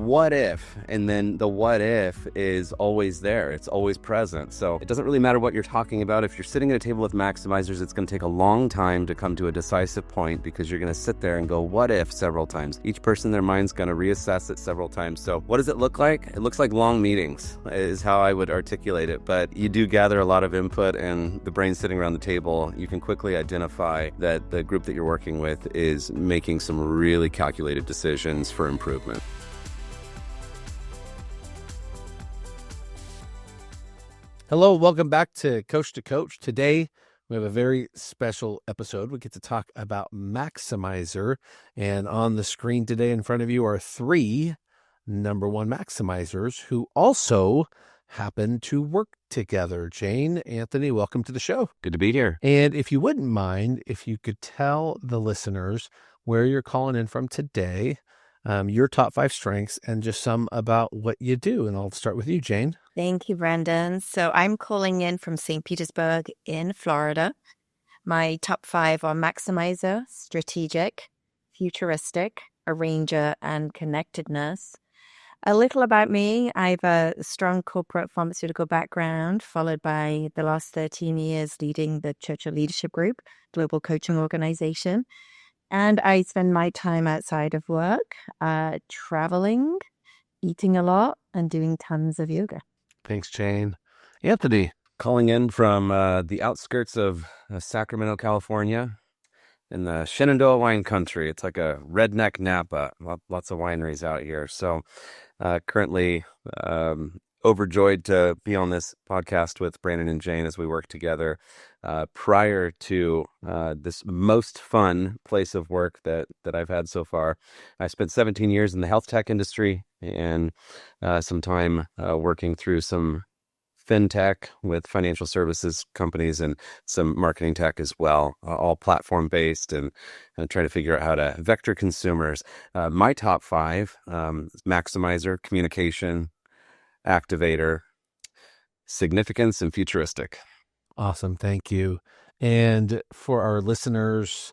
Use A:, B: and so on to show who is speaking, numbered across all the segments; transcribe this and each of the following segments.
A: what if, and then the what if is always there. It's always present. So it doesn't really matter what you're talking about. If you're sitting at a table with maximizers, it's going to take a long time to come to a decisive point because you're going to sit there and go, what if, several times. Each person in their mind's going to reassess it several times. So what does it look like? It looks like long meetings is how I would articulate it. But you do gather a lot of input, and the brain's sitting around the table. You can quickly identify that the group that you're working with is making some really calculated decisions for improvement.
B: Hello, welcome back to Coach. Today, we have a very special episode. We get to talk about Maximizer, and on the screen today in front of you are 3 number 1 maximizers who also happen to work together. Jayne, Anthony, welcome to the show.
A: Good to be here.
B: And if you wouldn't mind, if you could tell the listeners where you're calling in from today, your top 5 strengths, and just some about what you do. And I'll start with you, Jayne.
C: Thank you, Brandon. So I'm calling in from St. Petersburg in Florida. My top 5 are maximizer, strategic, futuristic, arranger, and connectedness. A little about me. I have a strong corporate pharmaceutical background, followed by the last 13 years leading the Churchill Leadership Group, global coaching organization. And I spend my time outside of work, traveling, eating a lot, and doing tons of yoga.
B: Thanks, Jayne. Anthony.
A: Calling in from the outskirts of Sacramento, California, in the Shenandoah wine country. It's like a redneck Napa. Lots of wineries out here. So currently overjoyed to be on this podcast with Brandon and Jayne as we work together. Prior to this most fun place of work that I've had so far, I spent 17 years in the health tech industry and some time working through some fintech with financial services companies and some marketing tech as well, all platform based, and trying to figure out how to vector consumers. My top 5, maximizer, communication, activator, significance, and futuristic.
B: Awesome. Thank you. And for our listeners,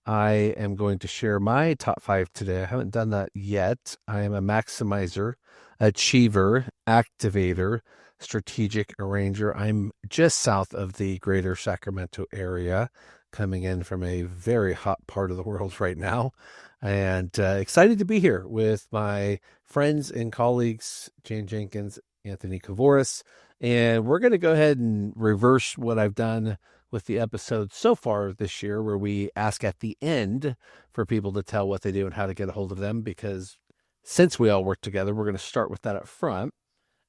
B: I am going to share my top 5 today. I haven't done that yet. I am a maximizer, achiever, activator, strategic arranger. I'm just south of the greater Sacramento area, coming in from a very hot part of the world right now, and excited to be here with my friends and colleagues, Jayne Jenkins, Anthony Kavouras. And we're going to go ahead and reverse what I've done with the episodes so far this year, where we ask at the end for people to tell what they do and how to get a hold of them, because since we all work together, we're going to start with that up front.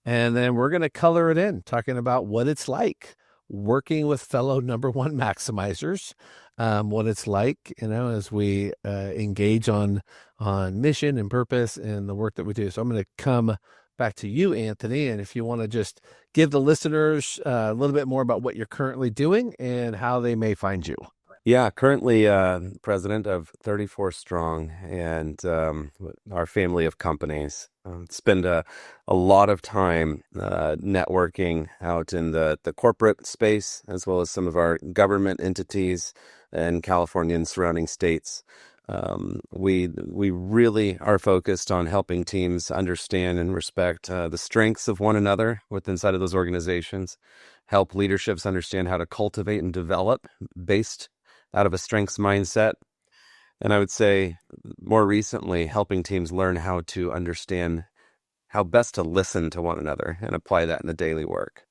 B: And then we're going to color it in, talking about what it's like working with fellow number 1 maximizers, what it's like, as we engage on mission and purpose and the work that we do. So I'm going to come back to you, Anthony, and if you want to just give the listeners a little bit more about what you're currently doing and how they may find you.
A: Yeah, currently president of 34 Strong and our family of companies. Spend a lot of time networking out in the corporate space, as well as some of our government entities in California and surrounding states. We really are focused on helping teams understand and respect the strengths of one another within inside of those organizations, help leaderships understand how to cultivate and develop based out of a strengths mindset. And I would say more recently, helping teams learn how to understand how best to listen to one another and apply that in the daily work.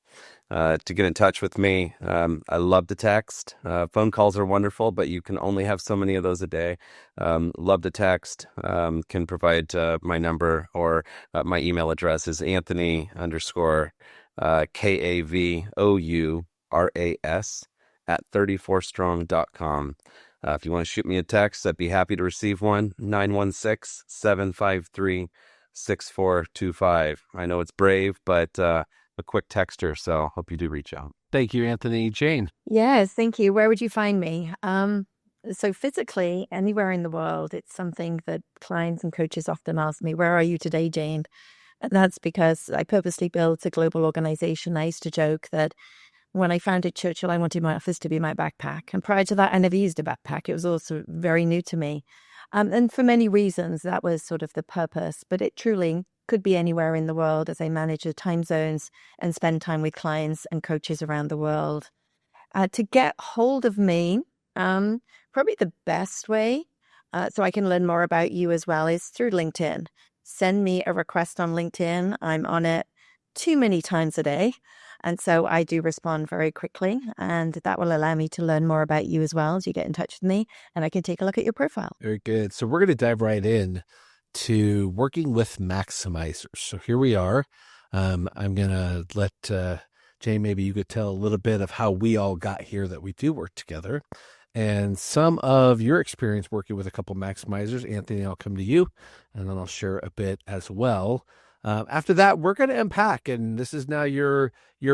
A: To get in touch with me, I love to text. Phone calls are wonderful, but you can only have so many of those a day. Love to text. Can provide my number, or my email address is Anthony_Kavouras @34strong.com. If you want to shoot me a text, I'd be happy to receive one. 916-753-6425. I know it's brave, but a quick texter, so hope you do reach out.
B: Thank you, Anthony. Jayne.
C: Yes, thank you. Where would you find me? So physically, anywhere in the world, it's something that clients and coaches often ask me, where are you today, Jayne? And that's because I purposely built a global organization. I used to joke that when I founded Churchill, I wanted my office to be my backpack. And prior to that, I never used a backpack. It was also very new to me. And for many reasons, that was sort of the purpose. But it truly could be anywhere in the world as I manage the time zones and spend time with clients and coaches around the world. To get hold of me, probably the best way so I can learn more about you as well is through LinkedIn. Send me a request on LinkedIn. I'm on it too many times a day. And so I do respond very quickly. And that will allow me to learn more about you as well as you get in touch with me. And I can take a look at your profile.
B: Very good. So we're going to dive right in to working with maximizers. So here we are. I'm going to let Jayne, maybe you could tell a little bit of how we all got here, that we do work together, and some of your experience working with a couple maximizers. Anthony, I'll come to you, and then I'll share a bit as well. After that, we're going to unpack, and this is now your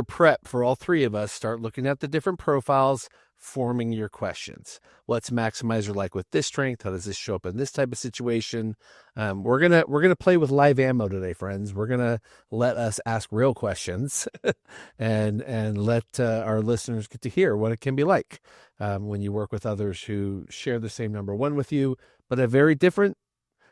B: prep for all three of us. Start looking at the different profiles, forming your questions. What's maximizer like with this strength? How does this show up in this type of situation? We're gonna play with live ammo today, friends. We're gonna let us ask real questions, and let our listeners get to hear what it can be like when you work with others who share the same number one with you, but a very different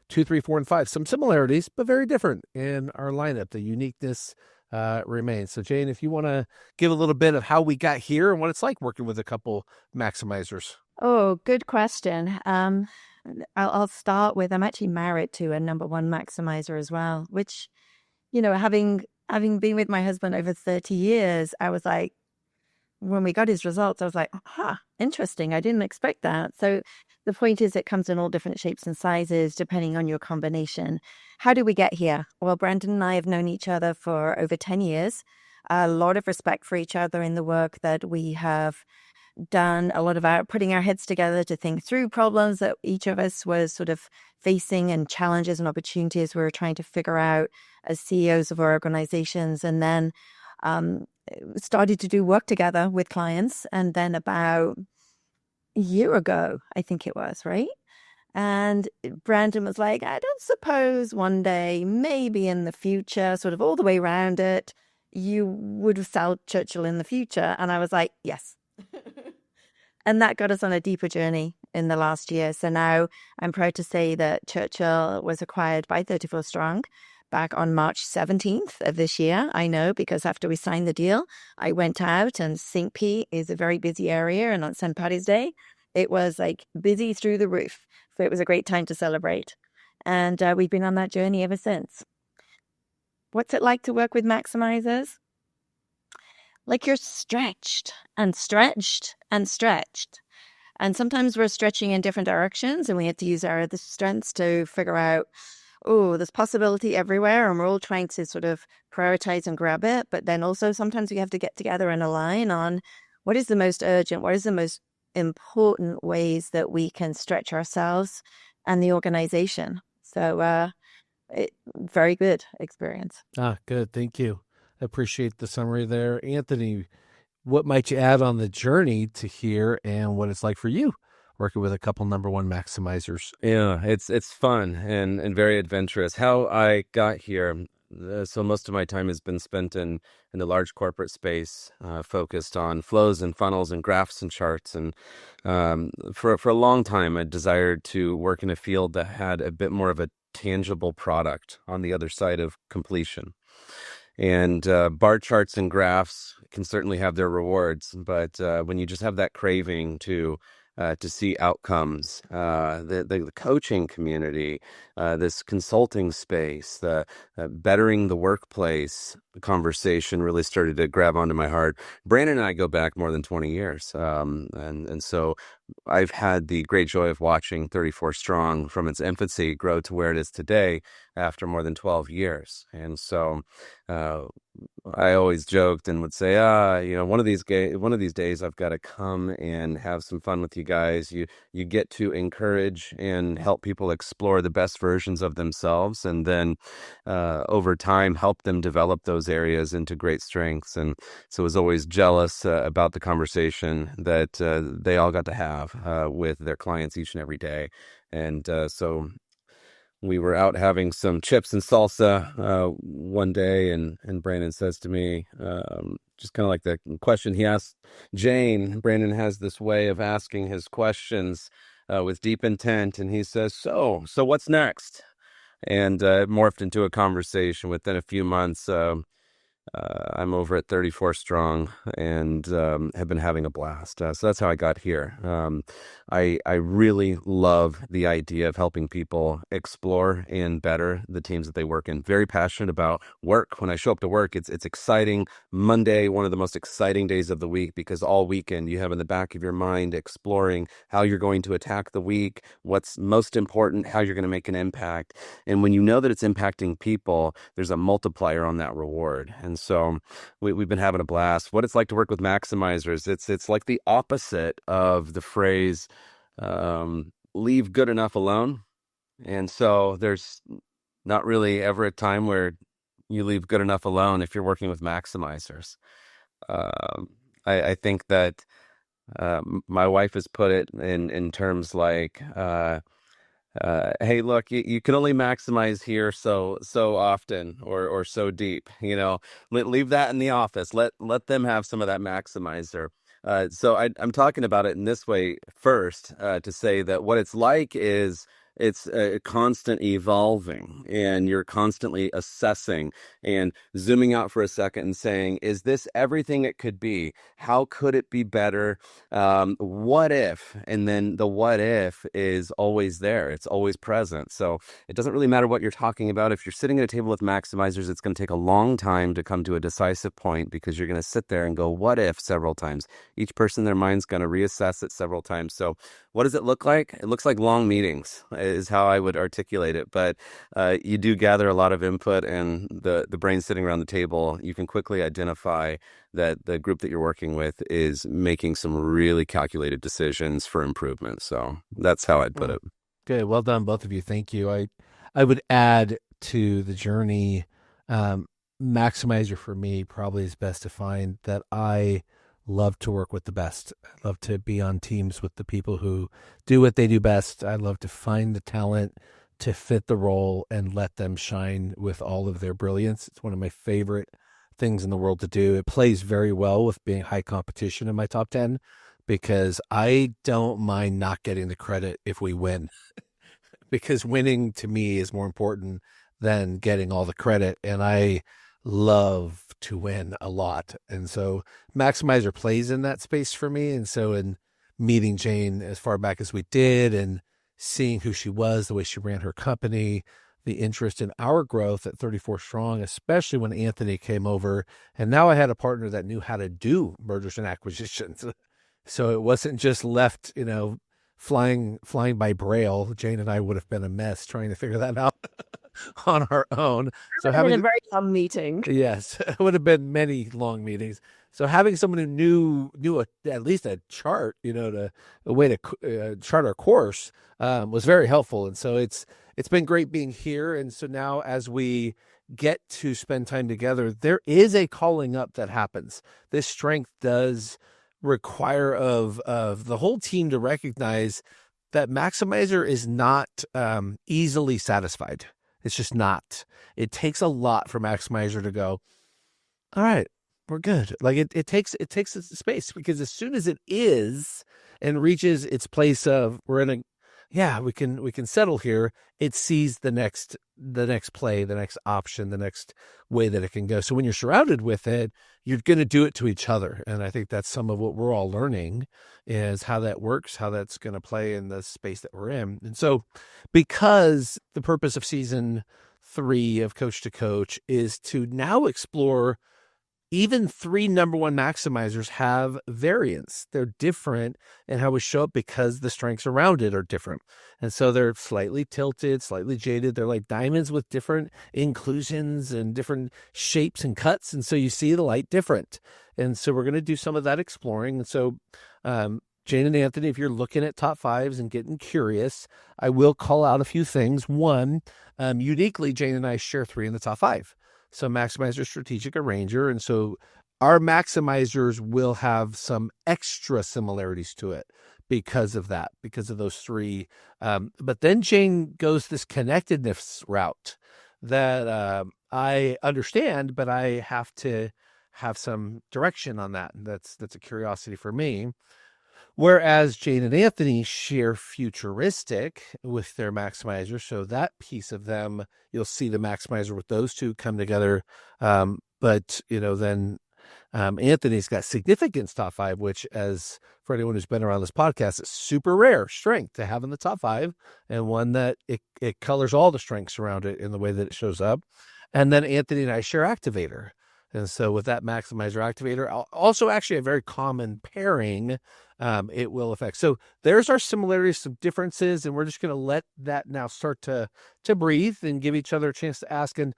B: 2, 3, 4, and 5. Some similarities, but very different in our lineup. The uniqueness remains. So, Jayne, if you want to give a little bit of how we got here and what it's like working with a couple maximizers.
C: Oh, good question. I'll start with, I'm actually married to a number one maximizer as well, which, having been with my husband over 30 years, I was like, when we got his results, I was like, interesting. I didn't expect that. So the point is, it comes in all different shapes and sizes, depending on your combination. How did we get here? Well, Brandon and I have known each other for over 10 years. A lot of respect for each other in the work that we have done, a lot of putting our heads together to think through problems that each of us was sort of facing, and challenges and opportunities we were trying to figure out as CEOs of our organizations. And then started to do work together with clients. And then about a year ago, I think it was, right? And Brandon was like, I don't suppose one day, maybe in the future, sort of all the way around it, you would sell Churchill in the future. And I was like, yes. And that got us on a deeper journey in the last year. So now I'm proud to say that Churchill was acquired by 34 Strong back on March 17th of this year. I know, because after we signed the deal, I went out, and St. Pete is a very busy area. And on St. Paddy's Day, it was like busy through the roof. So it was a great time to celebrate. And we've been on that journey ever since. What's it like to work with maximizers? Like you're stretched and stretched and stretched. And sometimes we're stretching in different directions, and we have to use our other strengths to figure out, there's possibility everywhere, and we're all trying to sort of prioritize and grab it. But then also sometimes we have to get together and align on what is the most urgent, what is the most important ways that we can stretch ourselves and the organization. So very good experience.
B: Good. Thank you. I appreciate the summary there. Anthony, what might you add on the journey to here, and what it's like for you working with a couple number one maximizers?
A: Yeah, it's fun and very adventurous. How I got here, so most of my time has been spent in the large corporate space, focused on flows and funnels and graphs and charts. And for a long time, I desired to work in a field that had a bit more of a tangible product on the other side of completion. And bar charts and graphs can certainly have their rewards, but when you just have that craving to see outcomes, the coaching community, this consulting space, the bettering the workplace conversation really started to grab onto my heart. Brandon and I go back more than 20 years, and so I've had the great joy of watching 34 Strong from its infancy grow to where it is today after more than 12 years. And so I always joked and would say, one of these days I've got to come and have some fun with you guys. You get to encourage and help people explore the best versions of themselves, and then over time help them develop those areas into great strengths. And so I was always jealous about the conversation that they all got to have with their clients each and every day. And so we were out having some chips and salsa one day, and Brandon says to me, just kind of like the question he asked Jayne. Brandon has this way of asking his questions with deep intent, and he says, so what's next? and it morphed into a conversation within a few months. I'm over at 34 Strong and have been having a blast. So that's how I got here. I really love the idea of helping people explore and better the teams that they work in. Very passionate about work. When I show up to work, it's exciting. Monday, one of the most exciting days of the week, because all weekend you have in the back of your mind exploring how you're going to attack the week, what's most important, how you're going to make an impact. And when you know that it's impacting people, there's a multiplier on that reward. And so we've been having a blast. What it's like to work with maximizers, it's like the opposite of the phrase, leave good enough alone. And so there's not really ever a time where you leave good enough alone if you're working with maximizers. Um, I think that my wife has put it in terms like, hey, look, you can only maximize here so often or so deep. Leave that in the office. Let them have some of that maximizer. So I'm talking about it in this way first, to say that what it's like is it's constant evolving, and you're constantly assessing and zooming out for a second and saying, is this everything it could be? How could it be better? What if? And then the what if is always there. It's always present. So it doesn't really matter what you're talking about. If you're sitting at a table with maximizers, it's going to take a long time to come to a decisive point, because you're going to sit there and go, what if, several times. Each person in their mind's going to reassess it several times. So what does it look like? It looks like long meetings is how I would articulate it. But you do gather a lot of input, and the brain sitting around the table, you can quickly identify that the group that you're working with is making some really calculated decisions for improvement. So that's how I'd put it.
B: Good. Well done, both of you. Thank you. I would add to the journey, maximizer for me probably is best defined that I love to work with the best. I love to be on teams with the people who do what they do best. I love to find the talent to fit the role and let them shine with all of their brilliance. It's one of my favorite things in the world to do. It plays very well with being high competition in my top 10, because I don't mind not getting the credit if we win, because winning to me is more important than getting all the credit. And I love to win a lot. And so Maximizer plays in that space for me. And so in meeting Jayne as far back as we did, and seeing who she was, the way she ran her company, the interest in our growth at 34 Strong, especially when Anthony came over. And now I had a partner that knew how to do mergers and acquisitions. So it wasn't just left, flying by braille. Jayne and I would have been a mess trying to figure that out on our own.
D: So having a very long meeting.
B: Yes, it would have been many long meetings. So having someone who knew at least a chart, a way to chart our course, was very helpful. And so it's been great being here. And so now, as we get to spend time together, there is a calling up that happens. This strength does require of the whole team to recognize that Maximizer is not easily satisfied. It's just not. It takes a lot for Maximizer to go, all right, we're good. Like it takes its space, because as soon as it is and reaches its place of we can settle here, it sees the next play, the next option, the next way that it can go. So when you're surrounded with it, you're going to do it to each other. And I think that's some of what we're all learning, is how that works, how that's going to play in the space that we're in. And so, because the purpose of season 3 of Coach to Coach is to now explore, even 3 number 1 maximizers have variance. They're different in how we show up, because the strengths around it are different. And so they're slightly tilted, slightly jaded. They're like diamonds with different inclusions and different shapes and cuts. And so you see the light different. And so we're going to do some of that exploring. And so, Jayne and Anthony, if you're looking at top 5s and getting curious, I will call out a few things. One, uniquely, Jayne and I share 3 in the top 5. So Maximizer, Strategic, Arranger. And so our maximizers will have some extra similarities to it because of that, because of those 3. But then Jayne goes this connectedness route that I understand, but I have to have some direction on that. And that's a curiosity for me. Whereas Jayne and Anthony share futuristic with their maximizer. So that piece of them, you'll see the maximizer with those two come together. But, then Anthony's got significance top five, which, as for anyone who's been around this podcast, is super rare strength to have in the top five, and one that it colors all the strengths around it in the way that it shows up. And then Anthony and I share activator. And so with that maximizer activator, also actually a very common pairing, it will affect. So there's our similarities, some differences, and we're just going to let that now start to breathe and give each other a chance to ask. And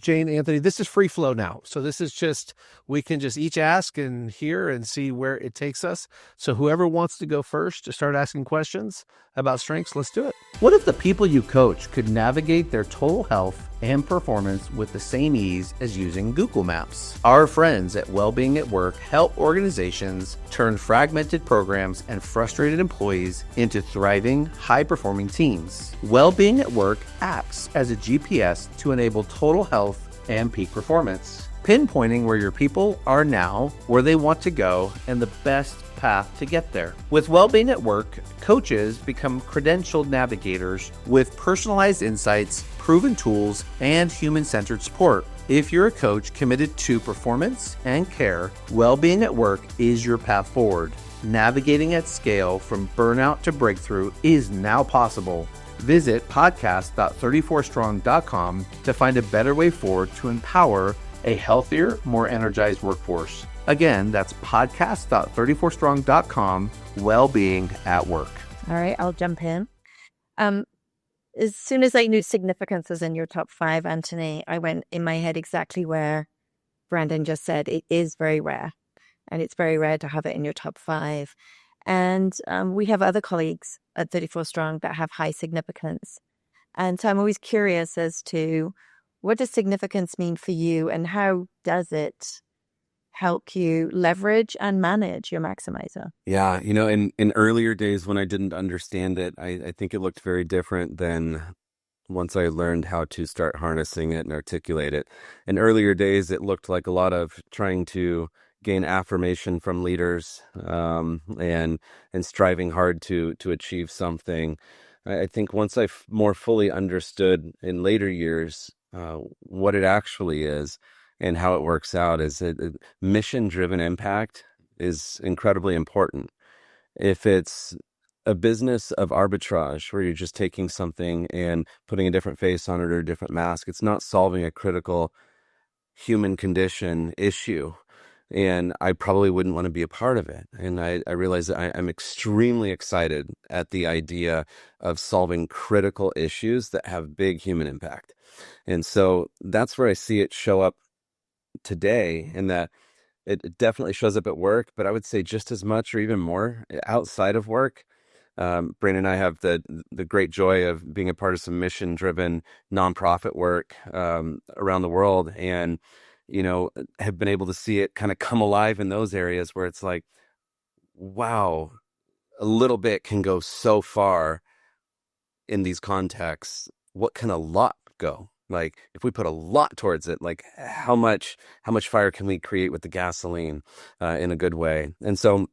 B: Jayne, Anthony, this is free flow now. So this is just, we can just each ask and hear and see where it takes us. So whoever wants to go first to start asking questions about strengths, let's do it.
E: What if the people you coach could navigate their total health and performance with the same ease as using Google Maps? Our friends at Wellbeing at Work help organizations turn fragmented programs and frustrated employees into thriving, high-performing teams. Wellbeing at Work acts as a GPS to enable total health and peak performance, pinpointing where your people are now, where they want to go, and the best path to get there. With Wellbeing at Work, coaches become credentialed navigators with personalized insights, proven tools, and human-centered support. If you're a coach committed to performance and care, Wellbeing at Work is your path forward. Navigating at scale from burnout to breakthrough is now possible. Visit podcast.34strong.com to find a better way forward to empower a healthier, more energized workforce. Again, that's podcast.34strong.com, Wellbeing at Work.
C: All right, I'll jump in. As soon as I knew significance was in your top five, Anthony, I went in my head exactly where Brandon just said. It is very rare, and it's very rare to have it in your top five. And we have other colleagues at 34 Strong that have high significance. And so I'm always curious as to, what does significance mean for you, and how does it help you leverage and manage your maximizer?
A: Yeah, in earlier days when I didn't understand it, I think it looked very different than once I learned how to start harnessing it and articulate it. In earlier days, it looked like a lot of trying to gain affirmation from leaders, and striving hard to achieve something. I think once I more fully understood in later years what it actually is and how it works out, is mission-driven impact is incredibly important. If it's a business of arbitrage where you're just taking something and putting a different face on it or a different mask, it's not solving a critical human condition issue. And I probably wouldn't want to be a part of it. And I realize that I'm extremely excited at the idea of solving critical issues that have big human impact. And so that's where I see it show up today, in that it definitely shows up at work, but I would say just as much or even more outside of work. Brandon and I have the great joy of being a part of some mission-driven nonprofit work around the world, and have been able to see it kind of come alive in those areas where it's like, wow, a little bit can go so far in these contexts. What can a lot go? Like, if we put a lot towards it, like how much fire can we create with the gasoline in a good way? And so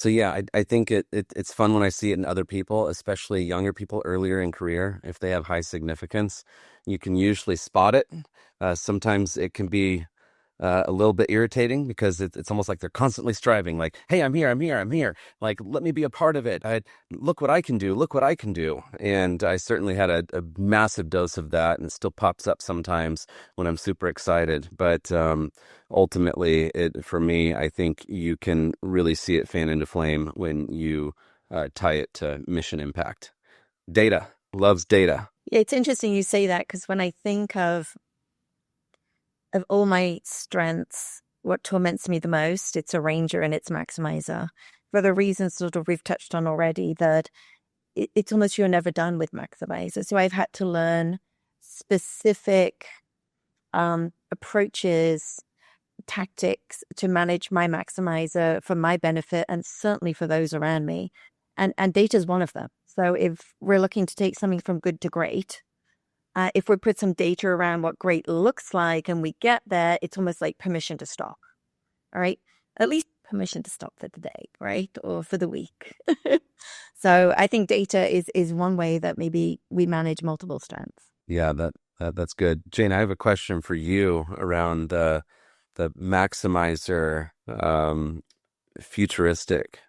A: yeah, I think it's fun when I see it in other people, especially younger people earlier in career. If they have high significance, you can usually spot it. Sometimes it can be a little bit irritating, because it's almost like they're constantly striving, like, hey, I'm here. Like, let me be a part of it. Look what I can do. And I certainly had a massive dose of that, and it still pops up sometimes when I'm super excited. But ultimately, for me, I think you can really see it fan into flame when you tie it to mission impact. Data loves data.
C: Yeah, it's interesting you say that, because when I think of all my strengths, what torments me the most, it's a ranger and it's maximizer. For the reasons sort of we've touched on already, that it's almost you're never done with maximizer. So I've had to learn specific approaches, tactics to manage my maximizer for my benefit, and certainly for those around me. And data is one of them. So if we're looking to take something from good to great, if we put some data around what great looks like and we get there, it's almost like permission to stop. All right. At least permission to stop for the day, right? Or for the week. So I think data is one way that maybe we manage multiple strengths.
A: Yeah, that's good. Jayne, I have a question for you around the maximizer futuristic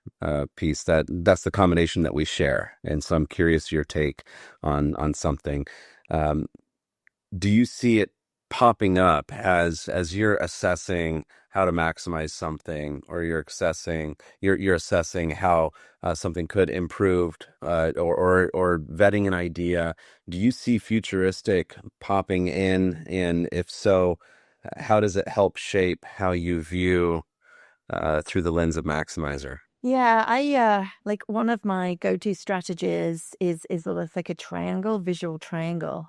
A: piece. That's the combination that we share. And so I'm curious your take on something. Um, do you see it popping up as you're assessing how to maximize something, or you're assessing how something could improved, or vetting an idea? Do you see futuristic popping in, and if so, how does it help shape how you view through the lens of maximizer?
C: Yeah, I like one of my go-to strategies is sort of like a triangle, visual triangle,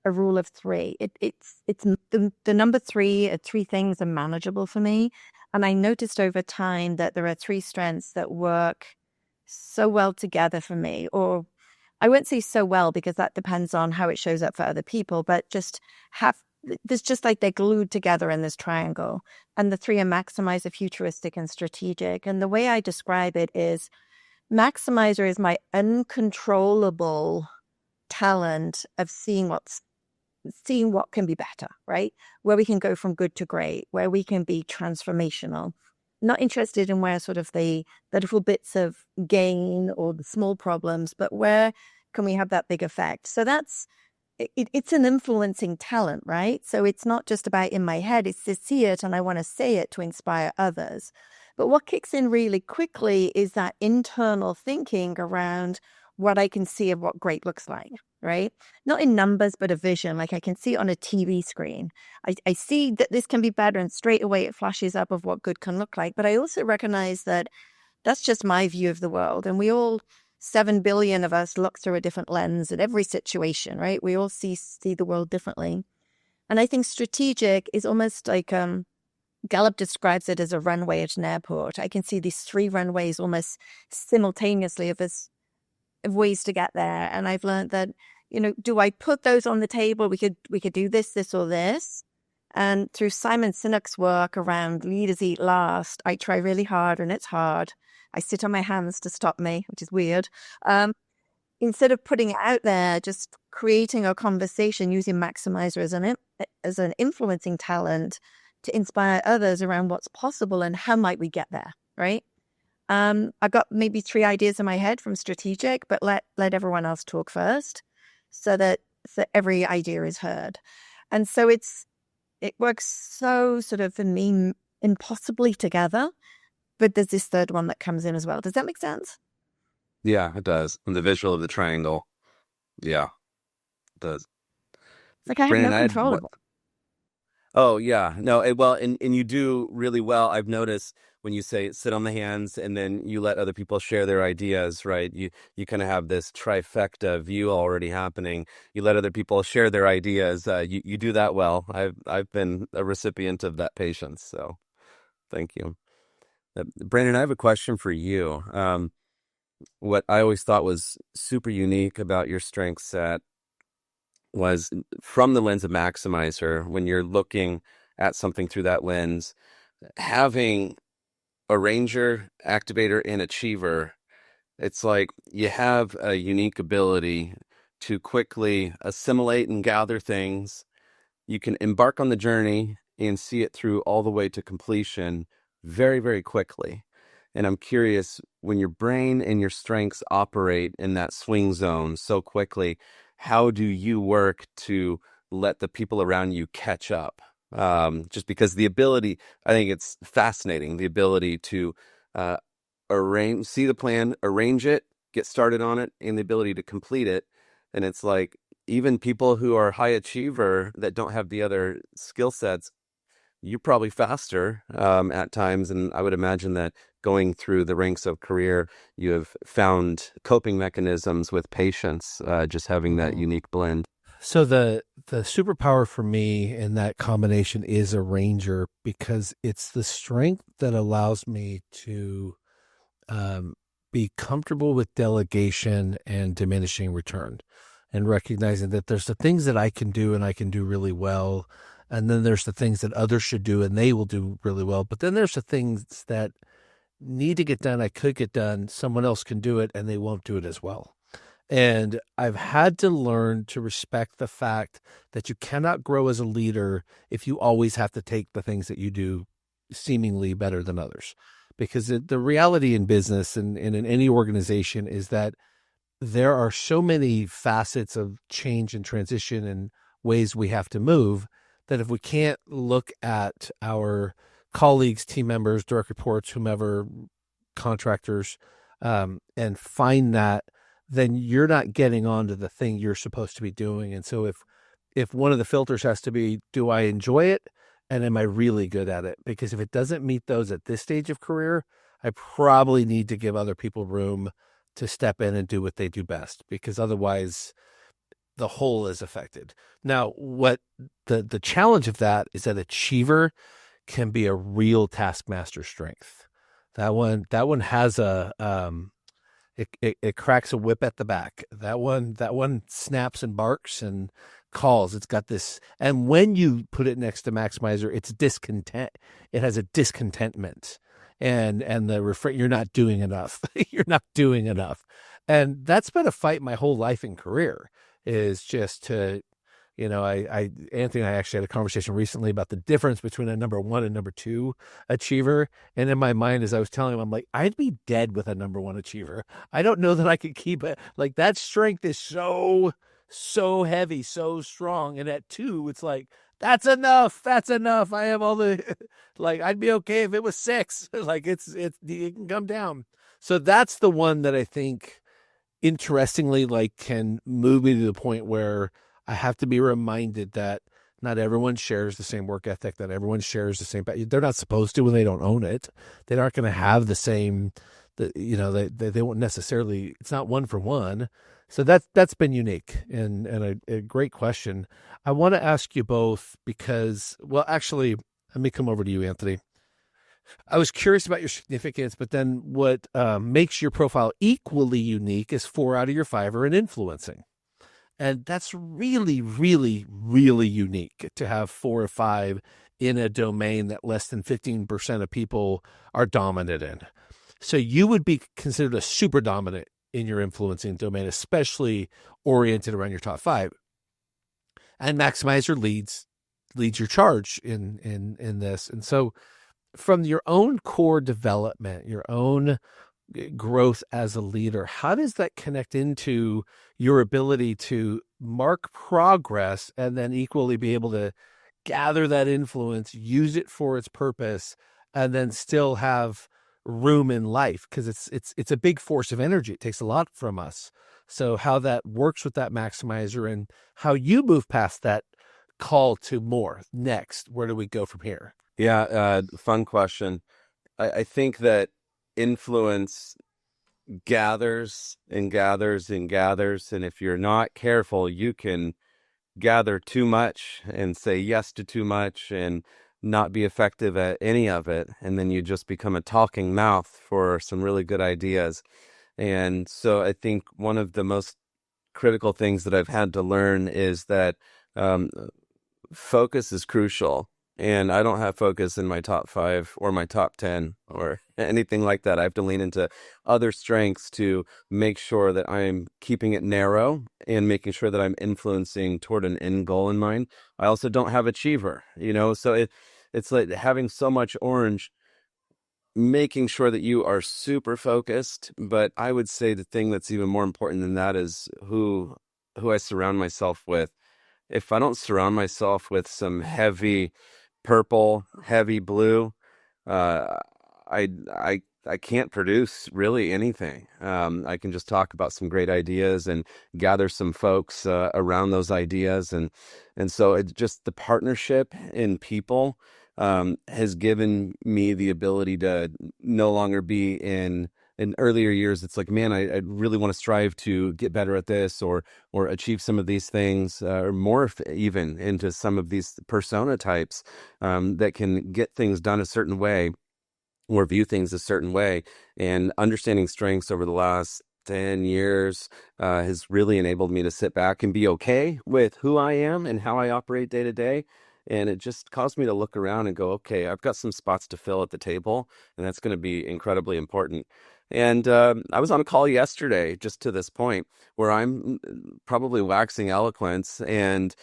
C: a rule of three. The number three, three things are manageable for me, and I noticed over time that there are three strengths that work so well together for me. Or I won't say so well because that depends on how it shows up for other people, but just have there's just like they're glued together in this triangle. And the three are maximizer, futuristic, and strategic. And the way I describe it is maximizer is my uncontrollable talent of seeing what can be better, right? Where we can go from good to great, where we can be transformational. Not interested in where sort of the little bits of gain or the small problems, but where can we have that big effect? So it's an influencing talent, right? So it's not just about in my head, it's to see it and I want to say it to inspire others. But what kicks in really quickly is that internal thinking around what I can see of what great looks like, right? Not in numbers, but a vision. Like I can see it on a TV screen. I see that this can be better, and straight away it flashes up of what good can look like. But I also recognize that that's just my view of the world. And we all, 7 billion of us, look through a different lens at every situation, right? We all see the world differently. And I think strategic is almost like Gallup describes it as a runway at an airport. I can see these 3 runways almost simultaneously of ways to get there. And I've learned that, do I put those on the table? We could do this, or this. And through Simon Sinek's work around leaders eat last, I try really hard and it's hard. I sit on my hands to stop me, which is weird. Instead of putting it out there, just creating a conversation using maximizer as an influencing talent to inspire others around what's possible and how might we get there, right? I got maybe 3 ideas in my head from strategic, but let everyone else talk first so that every idea is heard. And so it works so sort of, for me, impossibly together, but there's this third one that comes in as well. Does that make sense?
A: Yeah, it does. And the visual of the triangle. Yeah, it does.
C: It's like I have
A: Brandon,
C: no control of it.
A: Oh, yeah. No, well, and you do really well. I've noticed when you say sit on the hands and then you let other people share their ideas, right? You kind of have this trifecta view already happening. You let other people share their ideas. You do that well. I've been a recipient of that patience. So thank you. Brandon, I have a question for you. What I always thought was super unique about your strength set was from the lens of maximizer, when you're looking at something through that lens, having a ranger, activator, and achiever, it's like you have a unique ability to quickly assimilate and gather things. You can embark on the journey and see it through all the way to completion very, very quickly. And I'm curious, when your brain and your strengths operate in that swing zone so quickly, how do you work to let the people around you catch up? Just because the ability, I think it's fascinating, the ability to see the plan, arrange it, get started on it, and the ability to complete it. And it's like, even people who are high achiever that don't have the other skill sets, you're probably faster at times. And I would imagine that going through the ranks of career, you have found coping mechanisms with patience, just having that unique blend.
B: So the superpower for me in that combination is a ranger, because it's the strength that allows me to be comfortable with delegation and diminishing return, and recognizing that there's the things that I can do and I can do really well, And then there's the things that others should do and they will do really well. But then there's the things that need to get done, I could get done, someone else can do it and they won't do it as well. And I've had to learn to respect the fact that you cannot grow as a leader if you always have to take the things that you do seemingly better than others. Because the reality in business and in any organization is that there are so many facets of change and transition and ways we have to move that if we can't look at our colleagues, team members, direct reports, whomever, contractors, and find that, then you're not getting onto the thing you're supposed to be doing. And so if one of the filters has to be, do I enjoy it? And am I really good at it? Because if it doesn't meet those at this stage of career, I probably need to give other people room to step in and do what they do best, because otherwise the whole is affected. Now, what the challenge of that is that achiever can be a real taskmaster strength. That one has it cracks a whip at the back. That one snaps and barks and calls. It's got this, and when you put it next to maximizer, it's discontent. It has a discontentment, and the refrain, you're not doing enough. You're not doing enough, and that's been a fight my whole life and career. Is just to, Anthony and I actually had a conversation recently about the difference between a number 1 and number 2 achiever. And in my mind, as I was telling him, I'm like, I'd be dead with a number 1 achiever. I don't know that I could keep it. Like, that strength is so heavy, so strong. And at 2, it's like, that's enough. That's enough. I have all the, like, I'd be okay if it was 6. Like, it can come down. So that's the one that I think, interestingly, like, can move me to the point where I have to be reminded that not everyone shares the same work ethic, that everyone shares the same. They're not supposed to when they don't own it. They aren't going to have the same. They won't necessarily. It's not one for one. So that's been unique and a great question. I want to ask you both because, well, actually, let me come over to you, Anthony. I was curious about your significance, but then what makes your profile equally unique is 4 out of your 5 are in influencing. And that's really, really, really unique to have 4 or 5 in a domain that less than 15% of people are dominant in. So you would be considered a super dominant in your influencing domain, especially oriented around your top 5. And Maximizer leads your charge in this. And so from your own core development, your own growth as a leader, how does that connect into your ability to mark progress and then equally be able to gather that influence, use it for its purpose, and then still have room in life? Because it's a big force of energy. It takes a lot from us. So how that works with that maximizer and how you move past that call to more next, where do we go from here?
A: Yeah, fun question. I think that influence gathers and gathers and gathers, and if you're not careful, you can gather too much and say yes to too much and not be effective at any of it, and then you just become a talking mouth for some really good ideas. And so I think one of the most critical things that I've had to learn is that focus is crucial. And I don't have focus in my top 5 or my top 10 or anything like that. I have to lean into other strengths to make sure that I'm keeping it narrow and making sure that I'm influencing toward an end goal in mind. I also don't have achiever, so it's like having so much orange, making sure that you are super focused. But I would say the thing that's even more important than that is who I surround myself with. If I don't surround myself with some heavy purple, heavy blue, I can't produce really anything. I can just talk about some great ideas and gather some folks around those ideas, and so it's just the partnership in people has given me the ability to no longer be in earlier years. It's like, man, I really want to strive to get better at this or achieve some of these things, or morph even into some of these persona types that can get things done a certain way or view things a certain way. And understanding strengths over the last 10 years has really enabled me to sit back and be okay with who I am and how I operate day to day, And it just caused me to look around and go, okay, I've got some spots to fill at the table, and that's going to be incredibly important. And I was on a call yesterday, just to this point, where I'm probably waxing eloquence, and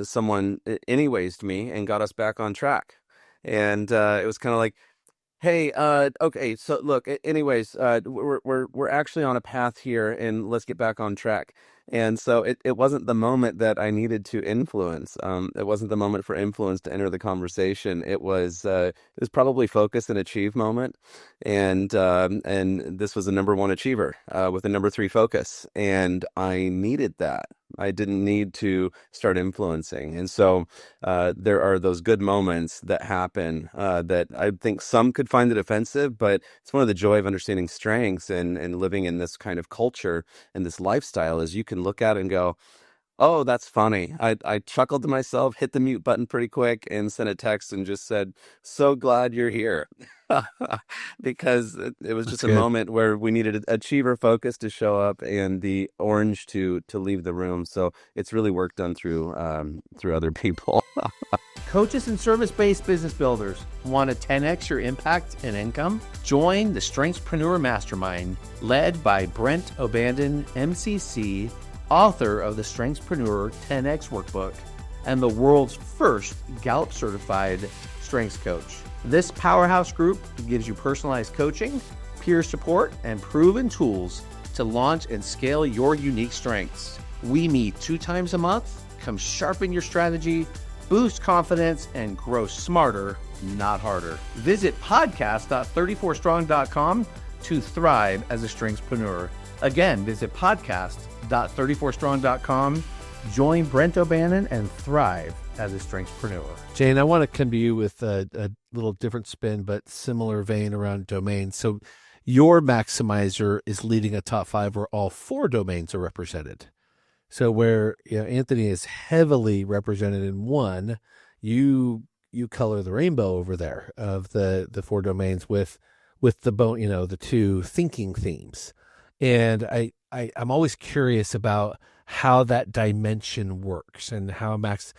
A: someone anyways to me and got us back on track. And it was kind of like, hey, okay, so look, anyways, we're actually on a path here, and let's get back on track. And so it wasn't the moment that I needed to influence. It wasn't the moment for influence to enter the conversation. It was probably focus and achieve moment, and this was a number one achiever with a number three focus, and I needed that. I didn't need to start influencing, and so there are those good moments that happen that I think some could find it offensive, but it's one of the joy of understanding strengths and living in this kind of culture and this lifestyle is you can look at it and go, oh, that's funny. I chuckled to myself, hit the mute button pretty quick, and sent a text and just said, so glad you're here. Because it was
B: That's
A: just a
B: good.
A: moment where we needed an achiever focus to show up and the orange to leave the room. So it's really work done through other people.
E: Coaches and service-based business builders want to 10x your impact and income? Join the Strengthspreneur Mastermind, led by Brent O'Bannon, MCC, author of the Strengthspreneur 10X Workbook, and the world's first Gallup-certified strengths coach. This powerhouse group gives you personalized coaching, peer support, and proven tools to launch and scale your unique strengths. We meet 2 times a month. Come sharpen your strategy, boost confidence, and grow smarter, not harder. Visit podcast.34strong.com to thrive as a strengthspreneur. Again, visit podcast.34strong.com. Join Brent O'Bannon and thrive as a strengthspreneur.
B: Jayne, I want to come to you with a little different spin, but similar vein around domains. So your maximizer is leading a top 5 where all 4 domains are represented. So where Anthony is heavily represented in one, you color the rainbow over there of the 4 domains with the 2 thinking themes. And I'm always curious about how that dimension works and how does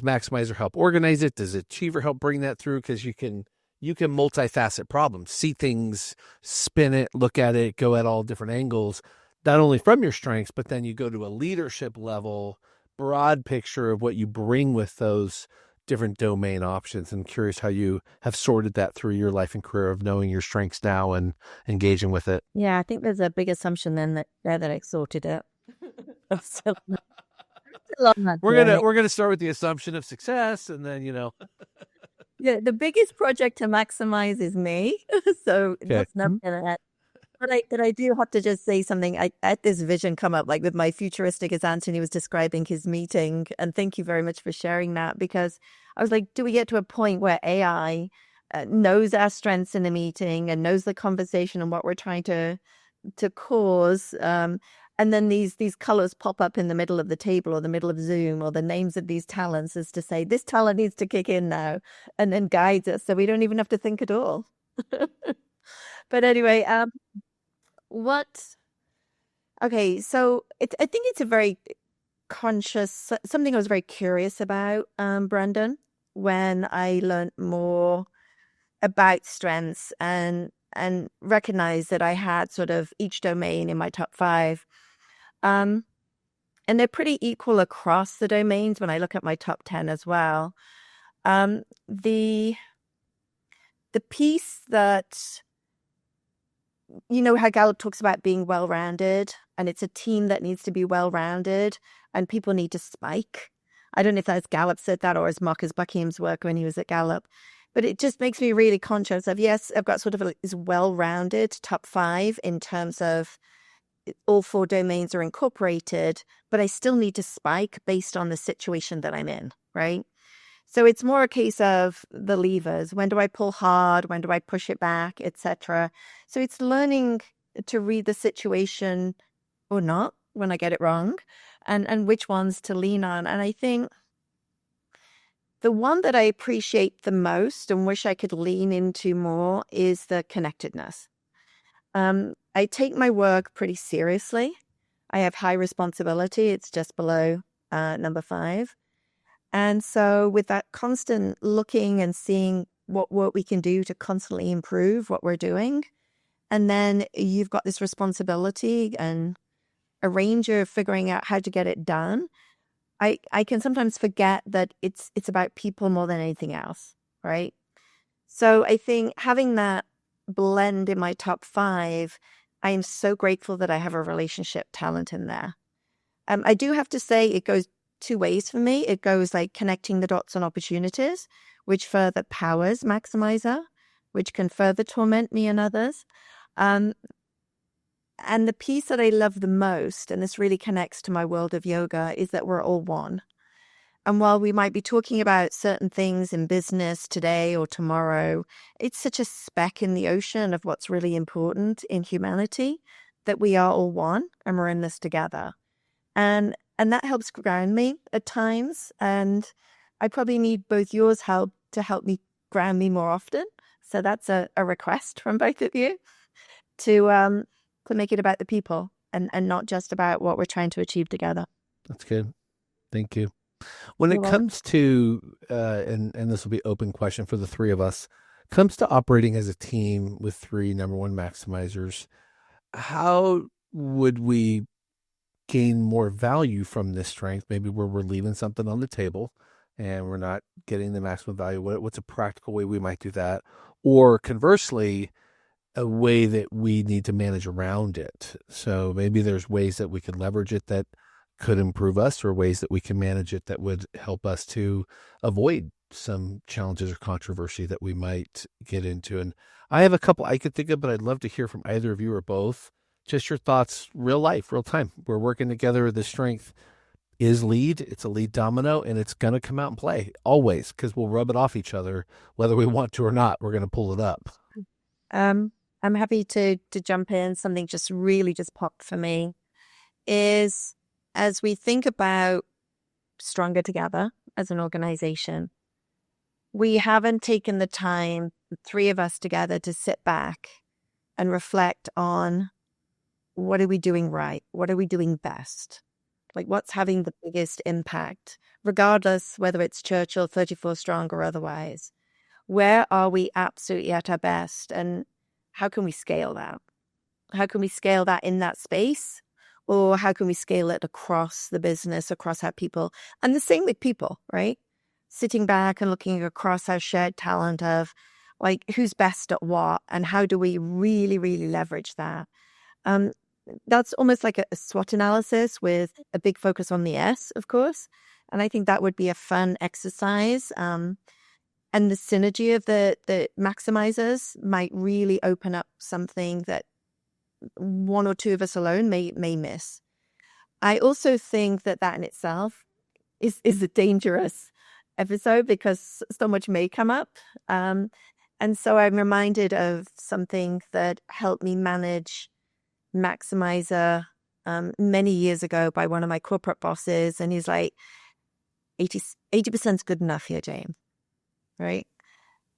B: Maximizer help organize it? Does Achiever help bring that through? Because you can multifaceted problems, see things, spin it, look at it, go at all different angles, not only from your strengths, but then you go to a leadership level, broad picture of what you bring with those different domain options. I'm curious how you have sorted that through your life and career of knowing your strengths now and engaging with it.
C: Yeah, I think there's a big assumption then that I sorted it. So,
B: we're gonna start with the assumption of success, and then
C: yeah, the biggest project to maximize is me. So that's not gonna. But I do have to just say something. I had this vision come up, like with my futuristic, as Anthony was describing his meeting. And thank you very much for sharing that, because I was like, do we get to a point where AI knows our strengths in the meeting and knows the conversation and what we're trying to cause? And then these colors pop up in the middle of the table or the middle of Zoom, or the names of these talents as to say, this talent needs to kick in now, and then guides us so we don't even have to think at all. But anyway, okay, so I think it's a very conscious, something I was very curious about, Brandon, when I learned more about strengths and recognized that I had sort of each domain in my top 5. And they're pretty equal across the domains when I look at my top 10 as well. The piece that, how Gallup talks about being well-rounded, and it's a team that needs to be well-rounded, and people need to spike. I don't know if that's Gallup said that or as Marcus Buckingham's work when he was at Gallup, but it just makes me really conscious of, yes, I've got sort of this well-rounded top 5 in terms of all 4 domains are incorporated, but I still need to spike based on the situation that I'm in, right? So it's more a case of the levers. When do I pull hard? When do I push it back, etc.? So it's learning to read the situation or not when I get it wrong, and which ones to lean on. And I think the one that I appreciate the most and wish I could lean into more is the connectedness. I take my work pretty seriously. I have high responsibility. It's just below number 5. And so with that constant looking and seeing what we can do to constantly improve what we're doing, and then you've got this responsibility and a range of figuring out how to get it done. I can sometimes forget that it's about people more than anything else, right? So I think having that blend in my top 5, I am so grateful that I have a relationship talent in there. I do have to say it goes 2 ways for me. It goes like connecting the dots on opportunities, which further powers maximizer, which can further torment me and others. And the piece that I love the most, and this really connects to my world of yoga, is that we're all one. And while we might be talking about certain things in business today or tomorrow, it's such a speck in the ocean of what's really important in humanity that we are all one and we're in this together. And that helps ground me at times. And I probably need both yours help to help me ground me more often. So that's a request from both of you to make it about the people and not just about what we're trying to achieve together.
B: That's good. Thank you. When
C: You're
B: it
C: welcome.
B: comes to, and this will be open question for the 3 of us, comes to operating as a team with 3 number 1 maximizers, how would we gain more value from this strength? Maybe where we're leaving something on the table and we're not getting the maximum value. What's a practical way we might do that? Or conversely, a way that we need to manage around it. So maybe there's ways that we could leverage it that could improve us, or ways that we can manage it that would help us to avoid some challenges or controversy that we might get into. And I have a couple I could think of, but I'd love to hear from either of you or both. Just your thoughts, real life, real time. We're working together. The strength is lead. It's a lead domino, and it's going to come out and play always, because we'll rub it off each other, whether we want to or not. We're going to pull it up.
C: I'm happy to jump in. Something just really just popped for me is, as we think about stronger together as an organization, we haven't taken the time, the 3 of us together, to sit back and reflect on what are we doing right? What are we doing best? Like, what's having the biggest impact, regardless whether it's Churchill, 34 Strong, or otherwise? Where are we absolutely at our best? And how can we scale that? How can we scale that in that space? Or how can we scale it across the business, across our people? And the same with people, right? Sitting back and looking across our shared talent of, like, who's best at what, and how do we really, really leverage that? That's almost like a SWOT analysis with a big focus on the S, of course. And I think that would be a fun exercise. And the synergy of the maximizers might really open up something that 1 or 2 of us alone may miss. I also think that in itself is a dangerous episode, because so much may come up. And so I'm reminded of something that helped me manage maximizer many years ago by one of my corporate bosses. And he's like, 80% is good enough here, Jayne. Right?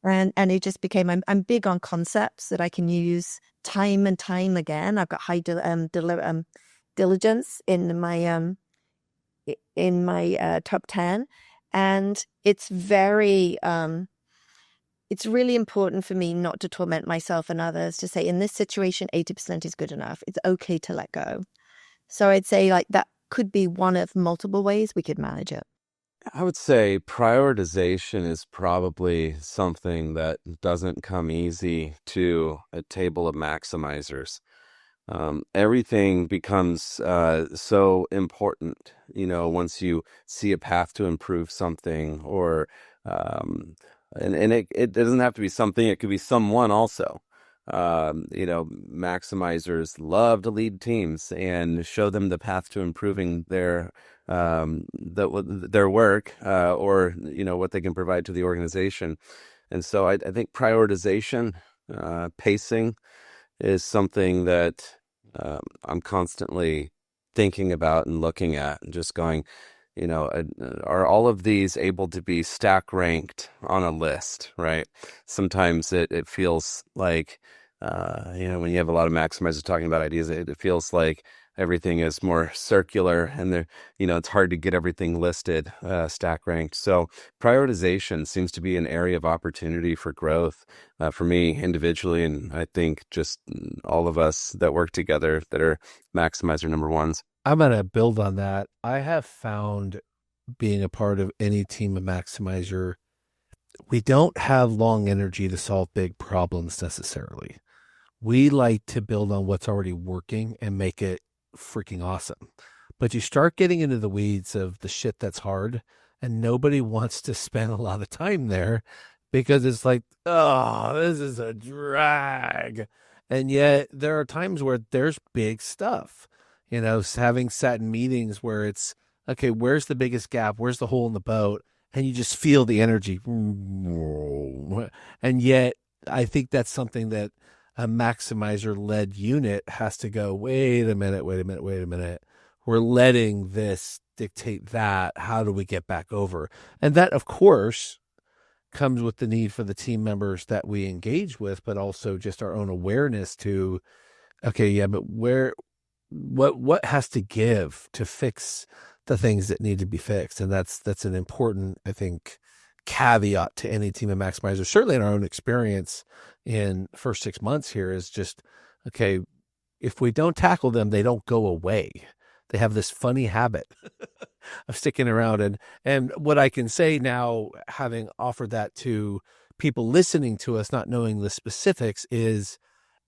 C: And it just became, I'm big on concepts that I can use time and time again. I've got high diligence in my top 10, and it's really important for me not to torment myself and others, to say in this situation 80% is good enough. It's okay to let go. So I'd say, like, that could be one of multiple ways we could manage it.
A: I would say prioritization is probably something that doesn't come easy to a table of maximizers. Everything becomes so important, once you see a path to improve something, or and it doesn't have to be something, it could be someone also. Maximizers love to lead teams and show them the path to improving their work, or what they can provide to the organization. And so I think prioritization, pacing, is something that I'm constantly thinking about and looking at, and just going, are all of these able to be stack ranked on a list, right? Sometimes it feels like, when you have a lot of maximizers talking about ideas, it feels like everything is more circular, and it's hard to get everything listed, stack ranked. So prioritization seems to be an area of opportunity for growth, for me individually, and I think just all of us that work together that are maximizer number ones.
B: I'm going to build on that. I have found, being a part of any team of maximizer, we don't have long energy to solve big problems necessarily. We like to build on what's already working and make it freaking awesome. But you start getting into the weeds of the shit that's hard, and nobody wants to spend a lot of time there because it's like, oh, this is a drag. And yet there are times where there's big stuff, having sat in meetings where it's, okay, where's the biggest gap? Where's the hole in the boat? And you just feel the energy. And yet I think that's something that a maximizer-led unit has to go, wait a minute. We're letting this dictate that. How do we get back over? And that, of course, comes with the need for the team members that we engage with, but also just our own awareness to, okay, yeah, but what has to give to fix the things that need to be fixed? And that's an important, I think, caveat to any team of maximizers, certainly in our own experience in first 6 months here, is just, okay, if we don't tackle them, they don't go away. They have this funny habit of sticking around. And what I can say now, having offered that to people listening to us, not knowing the specifics, is,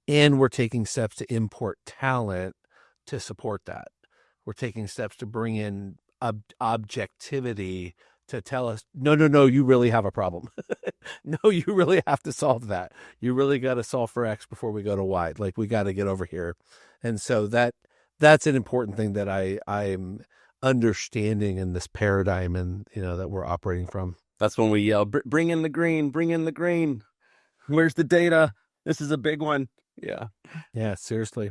B: and we're taking steps to import talent to support that. We're taking steps to bring in objectivity to tell us, no, you really have a problem. No, you really have to solve that. You really got to solve for X before we go to Y. Like, we got to get over here. And so that's an important thing that I'm understanding in this paradigm, and that we're operating from.
A: That's when we yell, bring in the green, bring in the green. Where's the data? This is a big one.
B: Yeah, seriously.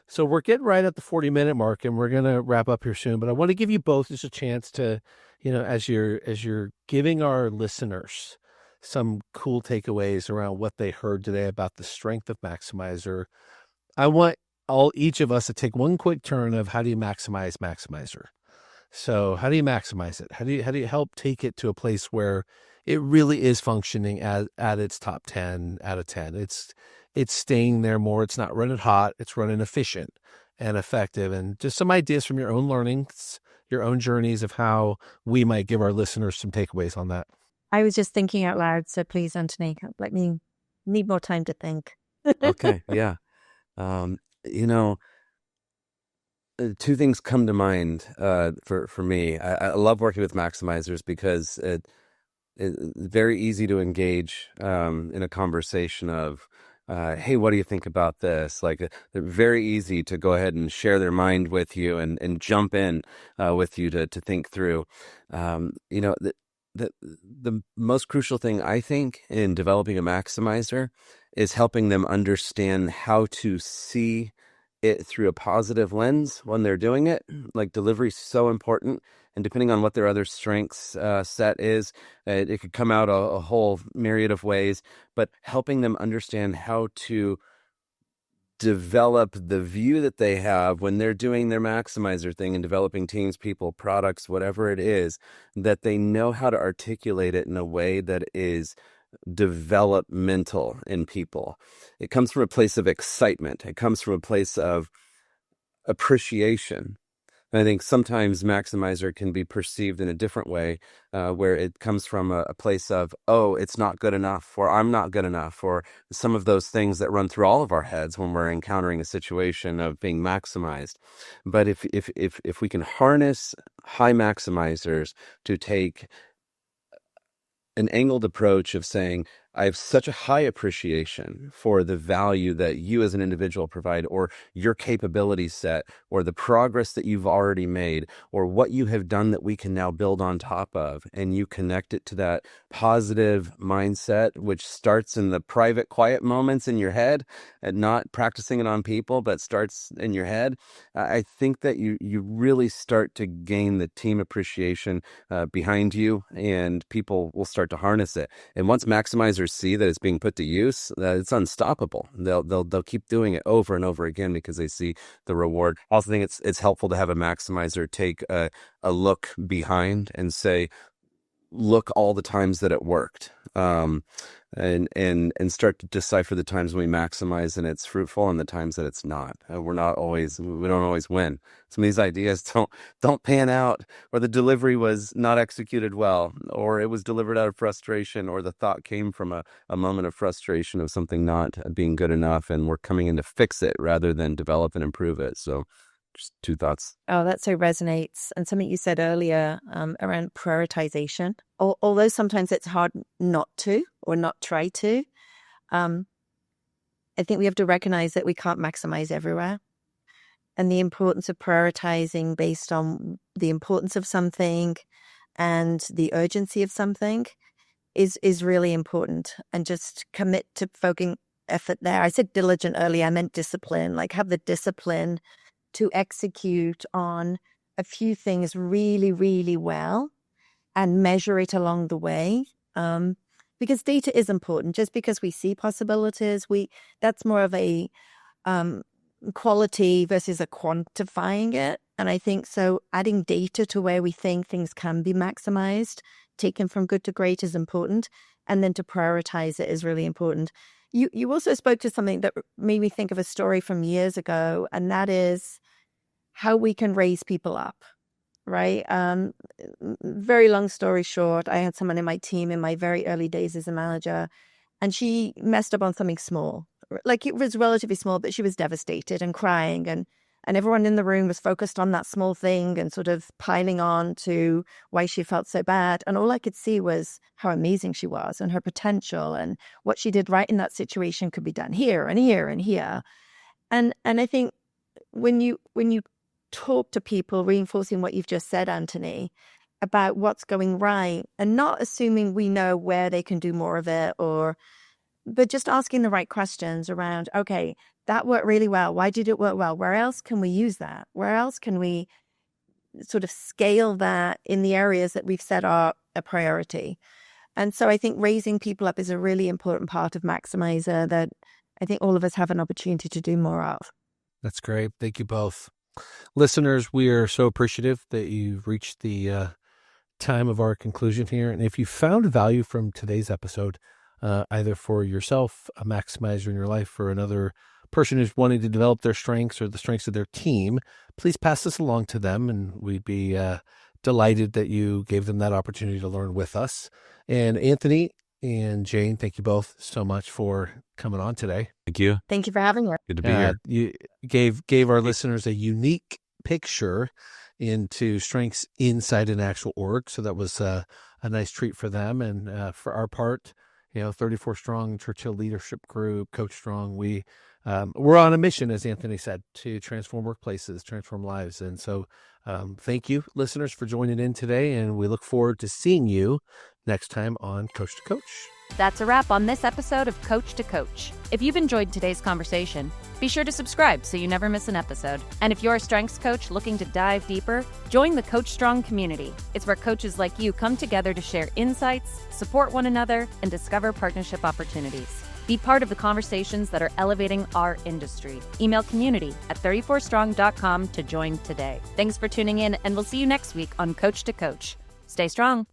B: So we're getting right at the 40-minute mark, and we're going to wrap up here soon. But I want to give you both just a chance to, as you're giving our listeners some cool takeaways around what they heard today about the strength of Maximizer, I want each of us to take one quick turn of, how do you maximize Maximizer? So how do you maximize it? How do you help take it to a place where it really is functioning at its top 10 out of 10? It's staying there more. It's not running hot. It's running efficient and effective. And just some ideas from your own learnings, your own journeys of how we might give our listeners some takeaways on that.
C: I was just thinking out loud, so please, Anthony, let me need more time to think.
A: Okay, yeah. Two things come to mind for me. I love working with maximizers because it's very easy to engage in a conversation of, hey, what do you think about this? Like, they're very easy to go ahead and share their mind with you and jump in with you to think through. The most crucial thing, I think, in developing a maximizer is helping them understand how to see it through a positive lens when they're doing it. Like, delivery is so important, and depending on what their other strengths set is, it could come out a whole myriad of ways, but helping them understand how to develop the view that they have when they're doing their maximizer thing and developing teams, people, products, whatever it is, that they know how to articulate it in a way that is developmental in people. It comes from a place of excitement. It comes from a place of appreciation. And I think sometimes maximizer can be perceived in a different way, where it comes from a place of, oh, it's not good enough, or I'm not good enough, or some of those things that run through all of our heads when we're encountering a situation of being maximized. But if we can harness high maximizers to take an angled approach of saying, I have such a high appreciation for the value that you as an individual provide, or your capability set, or the progress that you've already made, or what you have done that we can now build on top of. And you connect it to that positive mindset, which starts in the private, quiet moments in your head, and not practicing it on people, but starts in your head. I think that you really start to gain the team appreciation behind you, and people will start to harness it. And once maximizers managers see that it's being put to use, that it's unstoppable. They'll keep doing it over and over again because they see the reward. I also think it's helpful to have a maximizer take a look behind and say, look all the times that it worked, and start to decipher the times when we maximize and it's fruitful and the times that it's not. We don't always win. Some of these ideas don't pan out, or the delivery was not executed well, or it was delivered out of frustration, or the thought came from a moment of frustration of something not being good enough, and we're coming in to fix it rather than develop and improve it. So just two thoughts.
C: Oh, that so resonates. And something you said earlier around prioritization, although sometimes it's hard not to or not try to, I think we have to recognize that we can't maximize everywhere. And the importance of prioritizing based on the importance of something and the urgency of something is really important. And just commit to focusing effort there. I said diligent earlier, I meant discipline, like have the discipline to execute on a few things really, really well and measure it along the way. Because data is important. Just because we see possibilities, that's more of a quality versus a quantifying it. And I think so adding data to where we think things can be maximized, taken from good to great, is important. And then to prioritize it is really important. You also spoke to something that made me think of a story from years ago, and that is how we can raise people up, right? Very long story short, I had someone in my team in my very early days as a manager, and she messed up on something small. Like, it was relatively small, but she was devastated and crying, and everyone in the room was focused on that small thing and sort of piling on to why she felt so bad. And all I could see was how amazing she was and her potential, and what she did right in that situation could be done here and here and here. And I think when you talk to people, reinforcing what you've just said, Anthony, about what's going right, and not assuming we know where they can do more of it, but just asking the right questions around, okay, that worked really well. Why did it work well? Where else can we use that? Where else can we sort of scale that in the areas that we've set are a priority? And so I think raising people up is a really important part of Maximizer that I think all of us have an opportunity to do more of.
B: That's great. Thank you both. Listeners, we are so appreciative that you've reached the time of our conclusion here. And if you found value from today's episode, either for yourself, a maximizer in your life, or another person who's wanting to develop their strengths or the strengths of their team, please pass this along to them, and we'd be delighted that you gave them that opportunity to learn with us. And Anthony and Jayne, thank you both so much for coming on today.
A: Thank you.
C: Thank you for having me.
A: Good to be here.
B: You gave our listeners a unique picture into strengths inside an actual org, so that was a nice treat for them. And for our part, 34 Strong, Churchill Leadership Group, Coach Strong, we're on a mission, as Anthony said, to transform workplaces, transform lives. And so thank you, listeners, for joining in today, and we look forward to seeing you next time on Coach to Coach.
F: That's a wrap on this episode of Coach to Coach. If you've enjoyed today's conversation, be sure to subscribe so you never miss an episode. And if you're a strengths coach looking to dive deeper, join the Coach Strong community. It's where coaches like you come together to share insights, support one another, and discover partnership opportunities. Be part of the conversations that are elevating our industry. Email community@34strong.com to join today. Thanks for tuning in, and we'll see you next week on Coach to Coach. Stay strong.